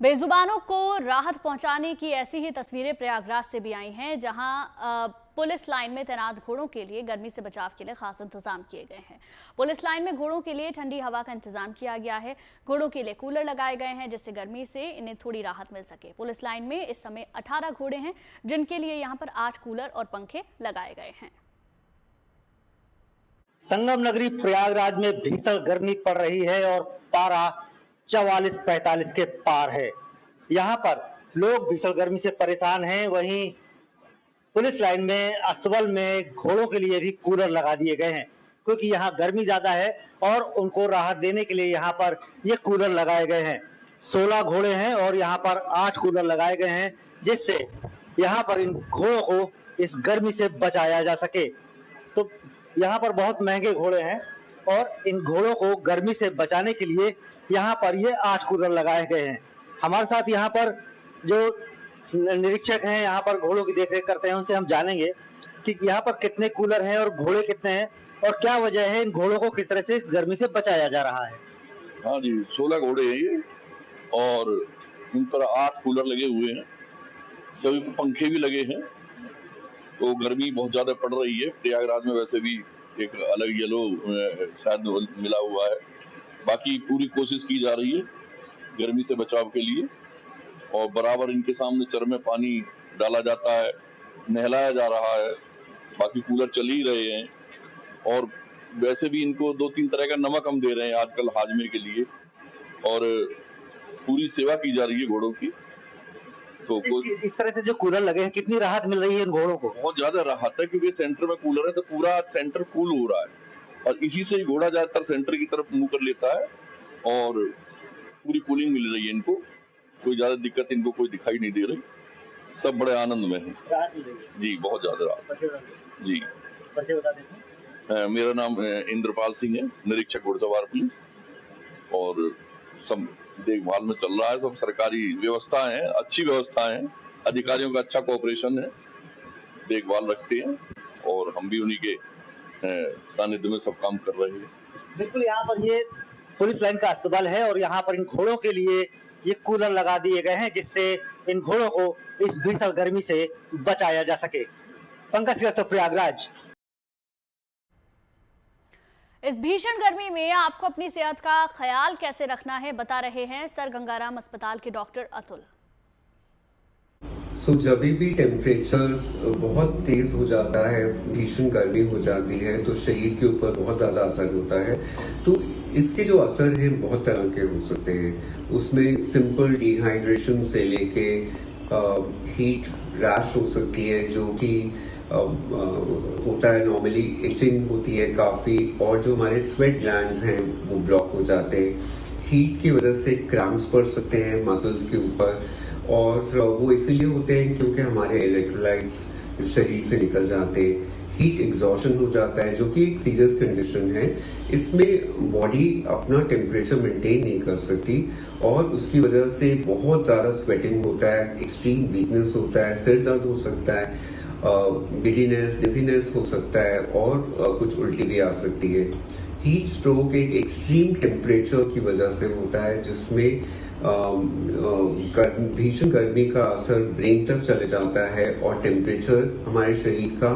बेजुबानों को राहत पहुंचाने की ऐसी ही तस्वीरें प्रयागराज से भी आई हैं, जहां पुलिस लाइन में तैनात घोड़ों के लिए गर्मी से बचाव के लिए खास इंतजाम किए गए हैं। पुलिस लाइन में घोड़ों के लिए ठंडी हवा का इंतजाम किया गया है। घोड़ों के लिए कूलर लगाए गए हैं, जिससे गर्मी से इन्हें थोड़ी राहत मिल सके। पुलिस लाइन में इस समय 18 घोड़े हैं, जिनके लिए यहाँ पर 8 कूलर और पंखे लगाए गए हैं। संगम नगरी प्रयागराज में भीषण गर्मी पड़ रही है और पारा 44-45 के पार है। यहाँ पर लोग भीषण गर्मी से परेशान हैं। वहीं पुलिस लाइन में अस्तबल में घोड़ों के लिए भी कूलर लगा दिए गए हैं, क्योंकि यहाँ गर्मी ज्यादा है और उनको राहत देने के लिए यहाँ पर ये कूलर लगाए गए हैं। 16 घोड़े हैं और यहाँ पर 8 कूलर लगाए गए हैं, जिससे यहाँ पर इन घोड़ों को इस गर्मी से बचाया जा सके। तो यहाँ पर बहुत महंगे घोड़े हैं और इन घोड़ों को गर्मी से बचाने के लिए यहाँ पर ये 8 कूलर लगाए गए हैं। हमारे साथ यहाँ पर जो निरीक्षक हैं, यहाँ पर घोड़ों की देखरेख करते हैं, उनसे हम जानेंगे कि यहाँ पर कितने कूलर हैं और घोड़े कितने हैं और क्या वजह है इन घोड़ों को किस तरह से इस गर्मी से बचाया जा रहा है। हाँ जी, 16 घोड़े हैं ये और इन पर 8 कूलर लगे हुए हैं, सभी पंखे भी लगे हैं। तो गर्मी बहुत ज्यादा पड़ रही है प्रयागराज में, वैसे भी एक अलग येलो शायद मिला हुआ है। बाकी पूरी कोशिश की जा रही है गर्मी से बचाव के लिए और बराबर इनके सामने चर में पानी डाला जाता है, नहलाया जा रहा है। बाकी कूलर चल ही रहे हैं और वैसे भी इनको 2-3 तरह का नमक हम दे रहे हैं आजकल हाजमे के लिए और पूरी सेवा की जा रही है घोड़ों की। तो इस तरह से जो कूलर लगे हैं, कितनी राहत मिल रही है इन घोड़ों को? बहुत ज्यादा राहत है, क्योंकि सेंटर में कूलर है तो पूरा सेंटर कूल हो रहा है और इसी से घोड़ा ज्यादातर सेंटर की तरफ मुंह कर लेता है और पूरी कूलिंग मिल रही है इनको। कोई ज्यादा दिक्कत इनको कोई दिखाई नहीं दे रही, सब बड़े आनंद में हैं जी, बहुत ज्यादा राहत जी। मेरा नाम इंद्रपाल सिंह है, निरीक्षक घुड़सवार पुलिस, और सब देखभाल में चल रहा है। सब सरकारी व्यवस्था है, अच्छी व्यवस्था है, अधिकारियों का अच्छा कोऑपरेशन है, देखभाल रखते हैं और हम भी उन्हीं के सानिध्य में सब काम कर रहे हैं। बिल्कुल, यहाँ पर ये पुलिस लाइन का अस्पताल है और यहाँ पर इन घोड़ों के लिए ये कूलर लगा दिए गए हैं, जिससे इन घोड़ों को इस भीषण गर्मी से बचाया जा सके। पंकज श्रीवास्तव, प्रयागराज। इस भीषण गर्मी में आपको अपनी सेहत का ख्याल कैसे रखना है, बता रहे हैं सर गंगाराम अस्पताल के डॉक्टर अतुल। जब भी टेम्परेचर बहुत तेज हो जाता है, भीषण गर्मी हो जाती है, तो शरीर के ऊपर बहुत ज्यादा असर होता है। तो इसके जो असर हैं बहुत तरह के हो सकते हैं। उसमें सिंपल डिहाइड्रेशन से लेके हीट रैश हो सकती है, जो कि होता है, नॉर्मली इचिंग होती है काफी, और जो हमारे स्वेट ग्लैंड्स हैं वो ब्लॉक हो जाते हैं। हीट की वजह से क्रैम्प्स पड़ सकते हैं मसल्स के ऊपर, और वो इसीलिए होते हैं क्योंकि हमारे इलेक्ट्रोलाइट्स शरीर से निकल जाते हैं। हीट एग्जॉशन हो जाता है, जो कि एक सीरियस कंडीशन है। इसमें बॉडी अपना टेम्परेचर मेंटेन नहीं कर सकती और उसकी वजह से बहुत ज्यादा स्वेटिंग होता है, एक्सट्रीम वीकनेस होता है, सिर दर्द हो सकता है, गिडीनेस, डिजीनेस हो सकता है और कुछ उल्टी भी आ सकती है। हीट स्ट्रोक एक एक्सट्रीम टेम्परेचर की वजह से होता है, जिसमें भीषण गर्मी का असर ब्रेन तक चले जाता है और टेम्परेचर हमारे शरीर का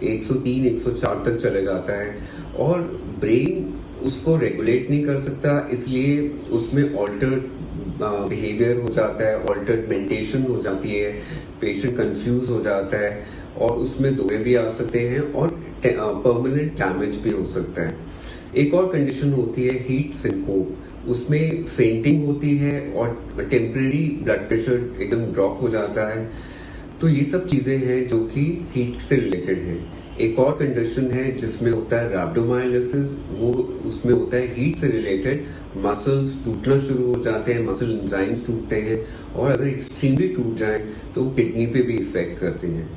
103-104 तक चले जाता है और ब्रेन उसको रेगुलेट नहीं कर सकता, इसलिए उसमें ऑल्टर्ड बिहेवियर हो जाता है, ऑल्टर्ड मेंटेशन हो जाती है, पेशेंट कंफ्यूज हो जाता है और उसमें दौरे भी आ सकते हैं और परमानेंट डैमेज भी हो सकता है। एक और कंडीशन होती है हीट सिंकोप, उसमें फेंटिंग होती है और टेम्परेरी ब्लड प्रेशर एकदम ड्रॉप हो जाता है। तो ये सब चीजें हैं जो कि हीट से रिलेटेड हैं। एक और कंडीशन है जिसमें होता है रैप्डोमायोलिसिस, वो उसमें होता है हीट से रिलेटेड, मसल्स टूटना शुरू हो जाते हैं, मसल एंजाइम्स टूटते हैं और अगर एक्सट्रीमली टूट जाएं तो किडनी पे भी इफेक्ट करते हैं।